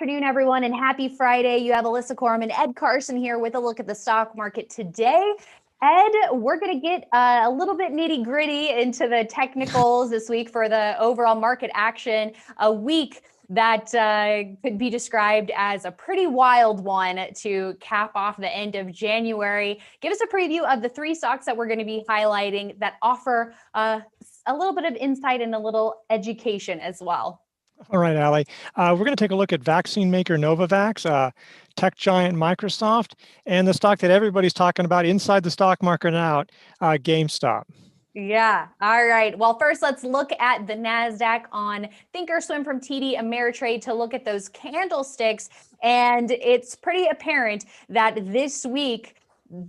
afternoon, everyone, and happy Friday. You have Alyssa Corm and Ed Carson here with a look at the stock market today. Ed, we're going to get a little bit nitty gritty into the technicals this week for the overall market action, a week that could be described as a pretty wild one to cap off the end of January. Give us a preview of the three stocks that we're going to be highlighting that offer a little bit of insight and a little education as well. All right, Allie. We're going to take a look at vaccine maker Novavax, tech giant Microsoft, and the stock that everybody's talking about inside the stock market and out, GameStop. Yeah. All right. Well, first, let's look at the NASDAQ on Thinkorswim from TD Ameritrade to look at those candlesticks. And it's pretty apparent that this week,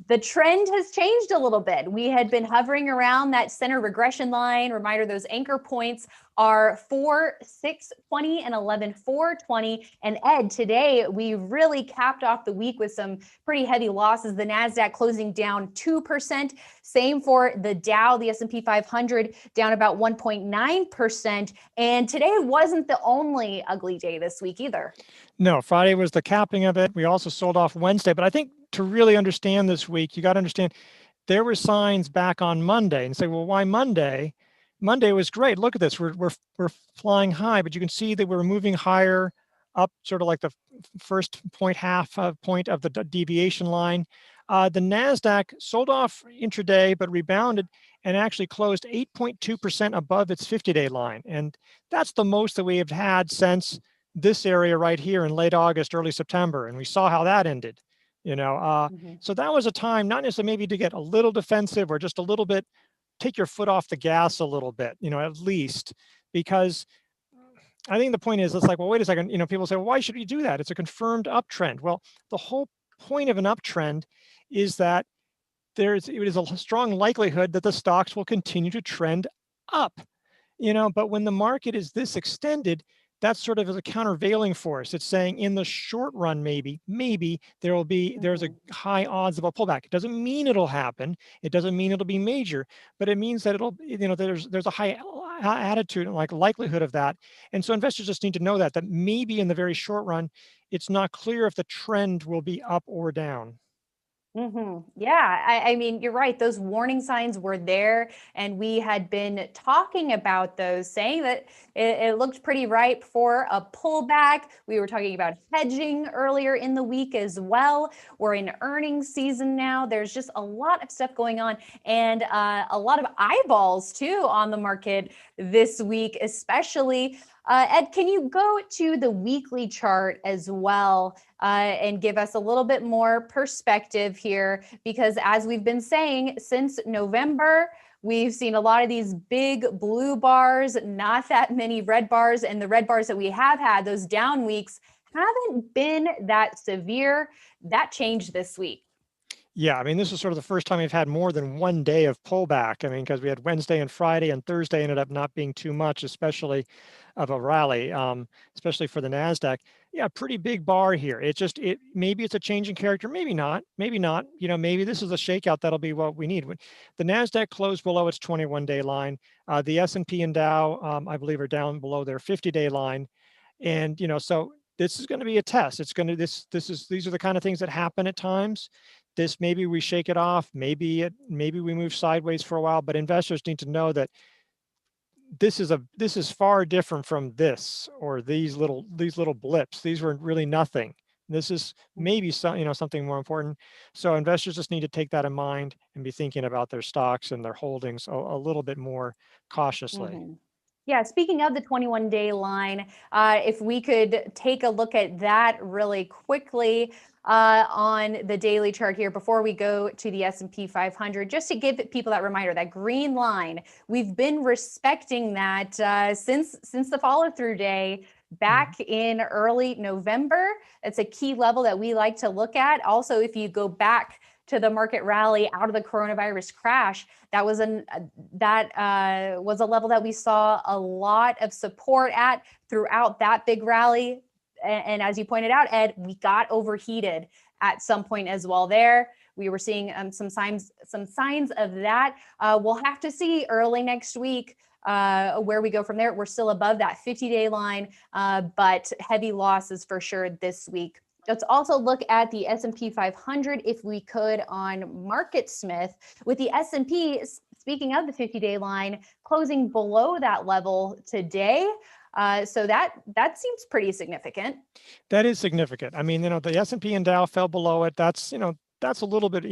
the trend has changed a little bit. We had been hovering around that center regression line. Reminder, those anchor points are 4,620 and 11,420. And Ed, today we really capped off the week with some pretty heavy losses. The NASDAQ closing down 2%. Same for the Dow, the S&P 500 down about 1.9%. And today wasn't the only ugly day this week either. No, Friday was the capping of it. We also sold off Wednesday. But I think to really understand this week, you got to understand there were signs back on Monday and say, well, why Monday? Monday was great. Look at this. We're flying high, but you can see that we're moving higher up, sort of like the first half point of the deviation line. The NASDAQ sold off intraday, but rebounded and actually closed 8.2% above its 50-day line. And that's the most that we have had since this area right here in late August, early September. And we saw how that ended. So that was a time, not necessarily maybe to get a little defensive or just a little bit, take your foot off the gas a little bit, at least, because I think the point is, it's like, well, wait a second, people say, well, why should we do that? It's a confirmed uptrend. Well, the whole point of an uptrend is that it is a strong likelihood that the stocks will continue to trend up, but when the market is this extended, that's sort of as a countervailing force. It's saying in the short run, maybe there's a high odds of a pullback. It doesn't mean it'll happen. It doesn't mean it'll be major, but it means that it'll, there's a high attitude and like likelihood of that. And so investors just need to know that maybe in the very short run, it's not clear if the trend will be up or down. Yeah, I mean, you're right. Those warning signs were there, and we had been talking about those, saying that it looked pretty ripe for a pullback. We were talking about hedging earlier in the week as well. We're in earnings season now. There's just a lot of stuff going on, and a lot of eyeballs too on the market this week, especially. Ed, can you go to the weekly chart as well and give us a little bit more perspective here? Because as we've been saying, since November, we've seen a lot of these big blue bars, not that many red bars, and the red bars that we have had, those down weeks, haven't been that severe. That changed this week. Yeah, I mean, this is sort of the first time we've had more than one day of pullback. I mean, because we had Wednesday and Friday, and Thursday ended up not being too much, especially of a rally, especially for the NASDAQ. Yeah, pretty big bar here. Maybe it's a change in character, maybe not. Maybe this is a shakeout that'll be what we need. The NASDAQ closed below its 21-day line. The S&P and Dow, I believe, are down below their 50-day line. And, so this is going to be a test. These are the kind of things that happen at times. Maybe we shake it off, maybe we move sideways for a while, but investors need to know that this is far different from this or these little blips. These were really nothing. This is maybe something more important. So investors just need to take that in mind and be thinking about their stocks and their holdings a little bit more cautiously. Yeah, speaking of the 21-day line, if we could take a look at that really quickly on the daily chart here before we go to the S&P 500, just to give people that reminder, that green line, we've been respecting that since the follow-through day back in early November. It's a key level that we like to look at. Also, if you go back to the market rally out of the coronavirus crash, that was a level that we saw a lot of support at throughout that big rally. And as you pointed out, Ed, we got overheated at some point as well there. We were seeing some signs of that. We'll have to see early next week where we go from there. We're still above that 50-day line, but heavy losses for sure this week. Let's also look at the S&P 500 if we could on MarketSmith, with the S&P, speaking of the 50-day line, closing below that level today. So that seems pretty significant. That is significant. I mean, the S&P and Dow fell below it. That's a little bit,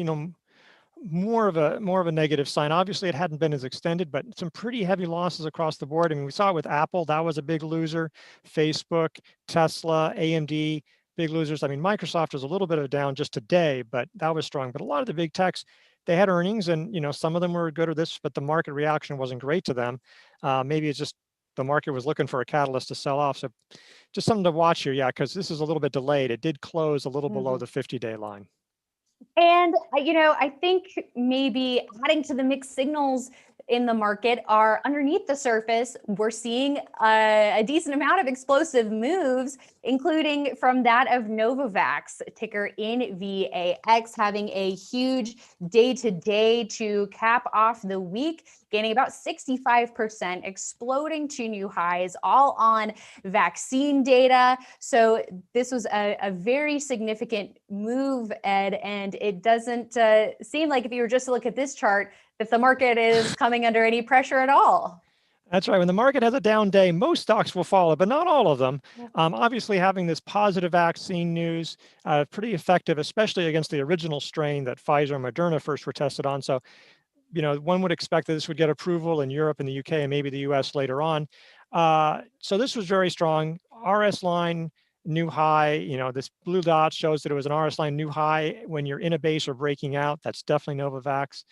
more of a negative sign. Obviously, it hadn't been as extended, but some pretty heavy losses across the board. I mean, we saw it with Apple. That was a big loser. Facebook, Tesla, AMD, big losers. I mean, Microsoft was a little bit of a down just today, but that was strong. But a lot of the big techs, they had earnings, and some of them were good or this, but the market reaction wasn't great to them. Maybe it's just the market was looking for a catalyst to sell off. So just something to watch here, yeah, because this is a little bit delayed. It did close a little below the 50-day line. And, I think maybe adding to the mixed signals in the market are underneath the surface, we're seeing a decent amount of explosive moves, including from that of Novavax, ticker NVAX, having a huge day-to-day to cap off the week, gaining about 65%, exploding to new highs, all on vaccine data. So this was a very significant move, Ed, and it doesn't seem like, if you were just to look at this chart, that the market is coming under any pressure at all. That's right. When the market has a down day, most stocks will follow, but not all of them. Obviously, having this positive vaccine news, pretty effective, especially against the original strain that Pfizer and Moderna first were tested on. So, one would expect that this would get approval in Europe and the UK and maybe the US later on. So this was very strong. RS line, new high. This blue dot shows that it was an RS line new high when you're in a base or breaking out. That's definitely Novavax.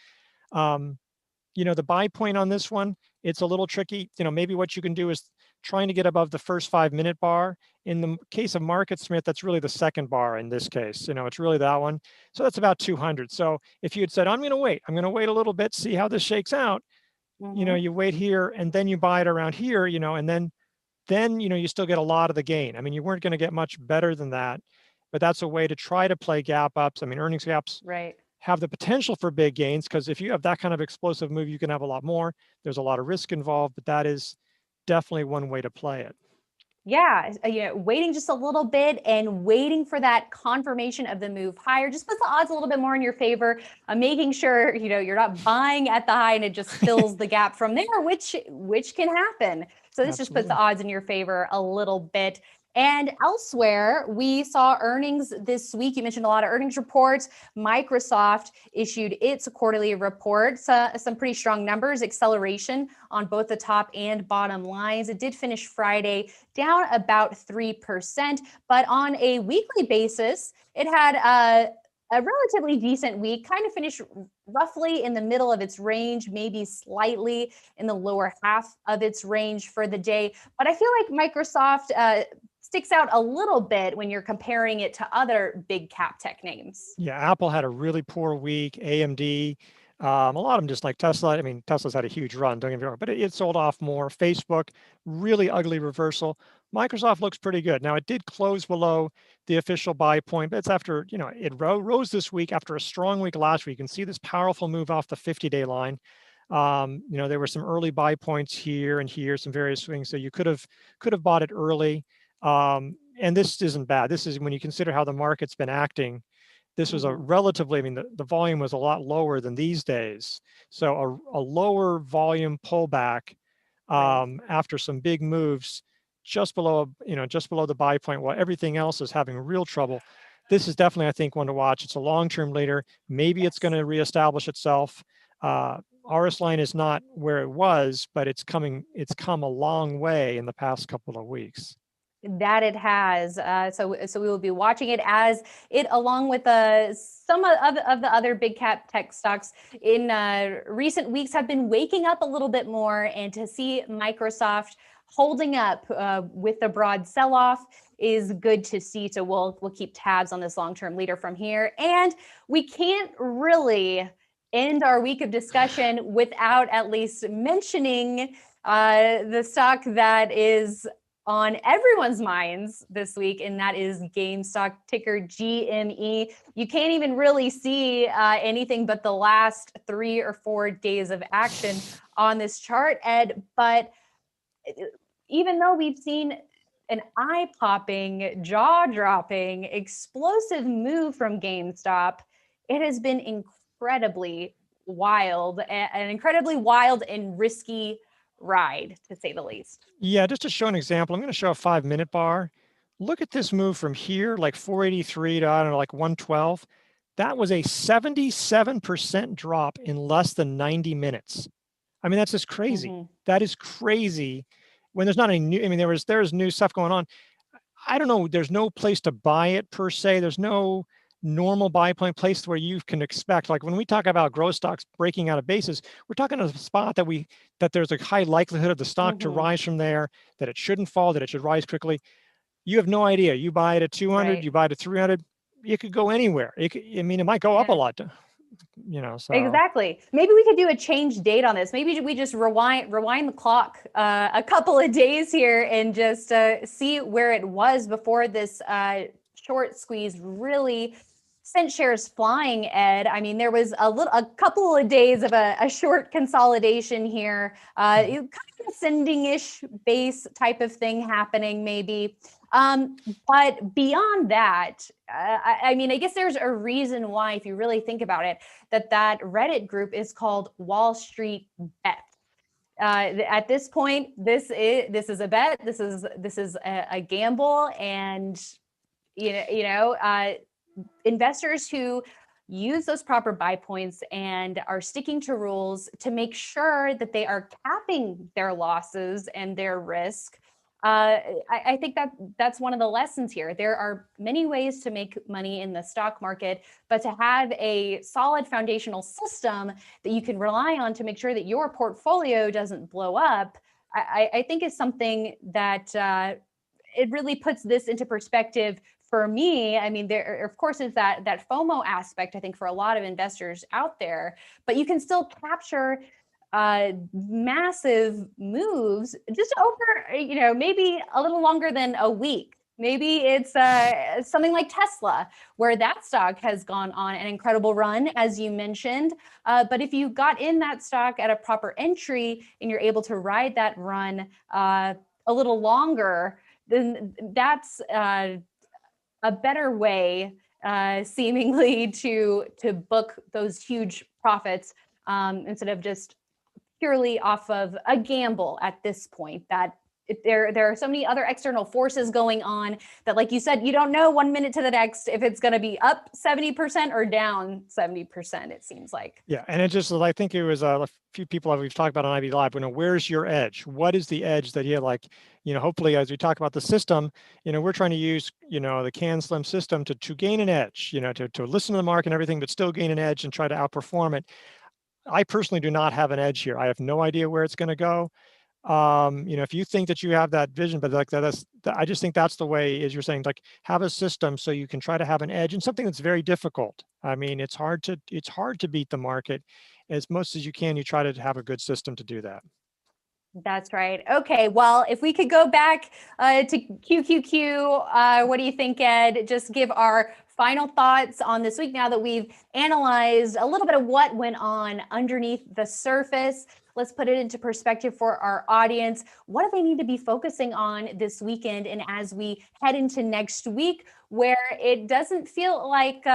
The buy point on this one, it's a little tricky. Maybe what you can do is trying to get above the first 5-minute bar. In the case of MarketSmith, that's really the second bar in this case. It's really that one. So that's about 200. So if you had said, I'm going to wait a little bit, see how this shakes out, you wait here and then you buy it around here, and then you still get a lot of the gain. I mean, you weren't going to get much better than that, but that's a way to try to play gap ups. I mean, earnings gaps. Right. Have the potential for big gains, because if you have that kind of explosive move, you can have a lot more. There's a lot of risk involved, but that is definitely one way to play it. Yeah, waiting just a little bit and waiting for that confirmation of the move higher just puts the odds a little bit more in your favor. Making sure you're not buying at the high and it just fills the gap from there, which can happen. So this just puts the odds in your favor a little bit. And elsewhere, we saw earnings this week. You mentioned a lot of earnings reports. Microsoft issued its quarterly report, some pretty strong numbers, acceleration on both the top and bottom lines. It did finish Friday down about 3%, but on a weekly basis, it had a relatively decent week, kind of finished roughly in the middle of its range, maybe slightly in the lower half of its range for the day. But I feel like Microsoft sticks out a little bit when you're comparing it to other big cap tech names. Yeah, Apple had a really poor week. AMD, a lot of them, just like Tesla. I mean, Tesla's had a huge run, don't get me wrong, but it sold off more. Facebook, really ugly reversal. Microsoft looks pretty good. Now, it did close below the official buy point, but it's after, it rose this week after a strong week last week. You can see this powerful move off the 50-day line. There were some early buy points here and here, some various swings. So you could have bought it early. And this isn't bad. This is when you consider how the market's been acting. This was a relatively, I mean, the volume was a lot lower than these days. So a lower volume pullback after some big moves just below the buy point, while everything else is having real trouble. This is definitely, I think, one to watch. It's a long-term leader. Maybe it's going to reestablish itself. RS line is not where it was, but it's come a long way in the past couple of weeks. That it has. So we will be watching it as it, along with some of the other big cap tech stocks in recent weeks, have been waking up a little bit more, and to see Microsoft holding up with the broad sell-off is good to see. So we'll keep tabs on this long-term leader from here. And we can't really end our week of discussion without at least mentioning the stock that is on everyone's minds this week, and that is GameStop, ticker GME. You can't even really see anything but the last 3 or 4 days of action on this chart, Ed. But even though we've seen an eye-popping, jaw-dropping, explosive move from GameStop, it has been incredibly wild, an incredibly wild and risky ride, to say the least. Yeah, just to show an example, I'm going to show a 5-minute bar. Look at this move from here, like 483 to, I don't know, like 112. That was a 77% drop in less than 90 minutes. I mean, that's just crazy. Mm-hmm. That is crazy when there's not any new, I mean, there's new stuff going on. I don't know, there's no place to buy it per se. There's no normal buy point place where you can expect, like when we talk about growth stocks breaking out of basis, we're talking a spot that there's a high likelihood of the stock to rise from there, that it shouldn't fall, that it should rise quickly. You have no idea. You buy it at 200, Right. you buy it at 300, it could go anywhere. I mean, it might go up a lot, so. Exactly. Maybe we could do a change date on this. Maybe we just rewind the clock a couple of days here and just see where it was before this short squeeze really sent shares flying, Ed. I mean, there was a couple of days of a short consolidation here, kind of ascending-ish base type of thing happening, maybe. But beyond that, I mean, I guess there's a reason why, if you really think about it, that Reddit group is called Wall Street Bet. At this point, this is a bet. This is a gamble, and investors who use those proper buy points and are sticking to rules to make sure that they are capping their losses and their risk. I think that's one of the lessons here. There are many ways to make money in the stock market, but to have a solid foundational system that you can rely on to make sure that your portfolio doesn't blow up, I think is something that it really puts this into perspective for me. I mean, there of course is that FOMO aspect, I think, for a lot of investors out there, but you can still capture massive moves just over, maybe a little longer than a week. Maybe it's something like Tesla, where that stock has gone on an incredible run, as you mentioned. But if you got in that stock at a proper entry and you're able to ride that run a little longer, then that's a better way, seemingly, to book those huge profits instead of just purely off of a gamble at this point. That there are so many other external forces going on that, like you said, you don't know 1 minute to the next if it's going to be up 70% or down 70%, it seems like. Yeah, and it just, I think it was a few people we've talked about on IB Live, where's your edge? What is the edge that you like, hopefully as we talk about the system, we're trying to use, the CAN SLIM system to gain an edge, to listen to the market and everything, but still gain an edge and try to outperform it. I personally do not have an edge here. I have no idea where it's going to go. If you think that you have that vision, but like I just think that's the way, as you're saying, like have a system so you can try to have an edge in something that's very difficult. I mean, it's hard to beat the market. As most as you can, you try to have a good system to do that. That's right. Okay, well, if we could go back to QQQ, what do you think, Ed? Just give our final thoughts on this week now that we've analyzed a little bit of what went on underneath the surface. Let's put it into perspective for our audience. What do they need to be focusing on this weekend and as we head into next week, where it doesn't feel like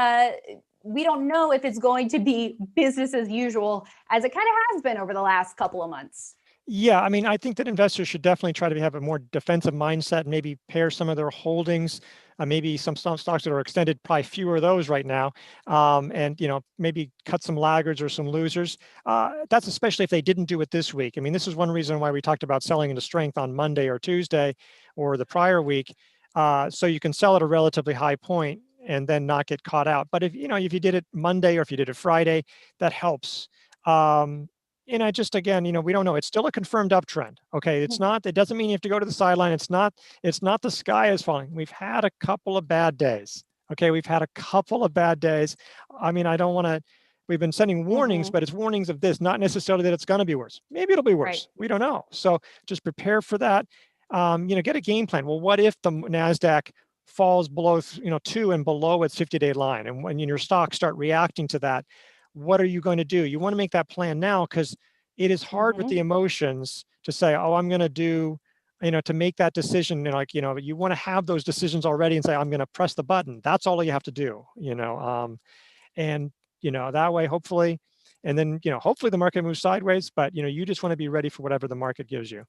we don't know if it's going to be business as usual, as it kind of has been over the last couple of months? Yeah, I mean, I think that investors should definitely try to have a more defensive mindset, maybe pair some of their holdings, maybe some stocks that are extended, probably fewer of those right now, and maybe cut some laggards or some losers. That's especially if they didn't do it this week. I mean, this is one reason why we talked about selling into strength on Monday or Tuesday or the prior week, so you can sell at a relatively high point and then not get caught out. But if you did it Monday or if you did it Friday, that helps. I just, again, we don't know. It's still a confirmed uptrend. Okay. It doesn't mean you have to go to the sideline. It's not the sky is falling. We've had a couple of bad days. Okay. We've had a couple of bad days. I mean, we've been sending warnings, but it's warnings of this, not necessarily that it's going to be worse. Maybe it'll be worse. Right. We don't know. So just prepare for that. get a game plan. Well, what if the NASDAQ falls below, 2 and below its 50-day line, and when your stocks start reacting to that, what are you going to do? You want to make that plan now, because it is hard with the emotions to say, oh, I'm going to do, to make that decision. You want to have those decisions already and say, I'm going to press the button. That's all you have to do, and, that way, hopefully, and then, hopefully the market moves sideways, but, you just want to be ready for whatever the market gives you.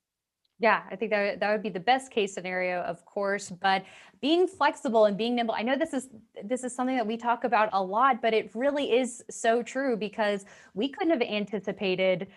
Yeah, I think that would be the best case scenario, of course, but being flexible and being nimble. I know this is something that we talk about a lot, but it really is so true, because we couldn't have anticipated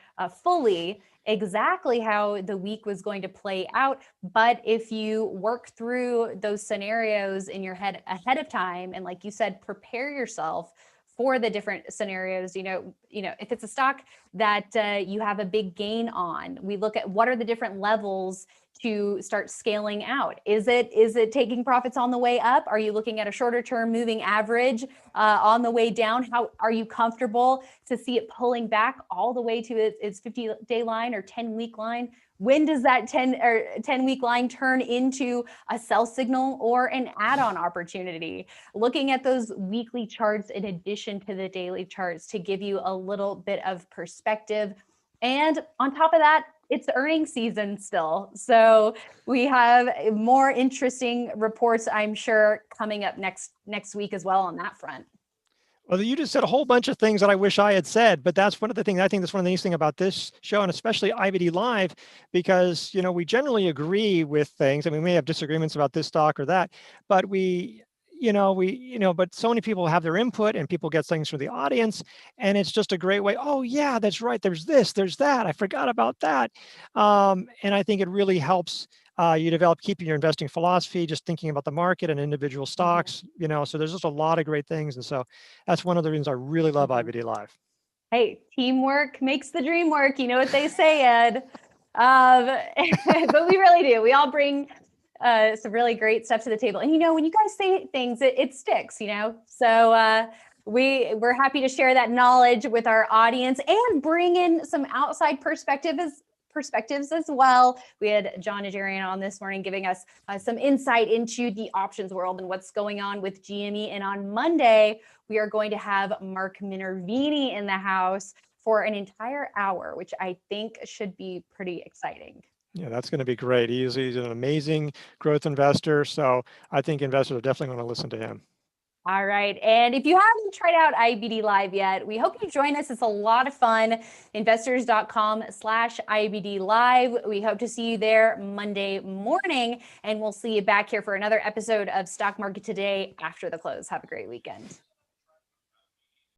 fully exactly how the week was going to play out. But if you work through those scenarios in your head ahead of time, and like you said, prepare yourself for the different scenarios, if it's a stock that you have a big gain on, we look at what are the different levels to start scaling out. Is it taking profits on the way up? Are you looking at a shorter term moving average on the way down? How are you comfortable to see it pulling back all the way to its 50-day line or 10-week line? When does that 10-week line turn into a sell signal or an add-on opportunity? Looking at those weekly charts in addition to the daily charts to give you a little bit of perspective. And on top of that, it's earnings season still. So we have more interesting reports, I'm sure, coming up next week as well on that front. Well, you just said a whole bunch of things that I wish I had said, but that's one of the things, I think that's one of the nice things about this show, and especially IBD Live, because, we generally agree with things. I mean, we may have disagreements about this stock or that, but but so many people have their input, and people get things from the audience, and it's just a great way. Oh yeah, that's right. There's this, there's that. I forgot about that. And I think it really helps you keeping your investing philosophy, just thinking about the market and individual stocks, so there's just a lot of great things. And so that's one of the reasons I really love IBD Live. Hey, teamwork makes the dream work. You know what they say, Ed. But we really do. We all bring some really great stuff to the table. And, when you guys say things, it sticks, So we're happy to share that knowledge with our audience and bring in some outside perspectives as well. We had John Najarian on this morning giving us some insight into the options world and what's going on with GME. And on Monday, we are going to have Mark Minervini in the house for an entire hour, which I think should be pretty exciting. Yeah, that's going to be great. He's an amazing growth investor. So I think investors are definitely going to listen to him. All right. And if you haven't tried out IBD Live yet, we hope you join us. It's a lot of fun. Investors.com/IBD Live. We hope to see you there Monday morning, and we'll see you back here for another episode of Stock Market Today after the close. Have a great weekend.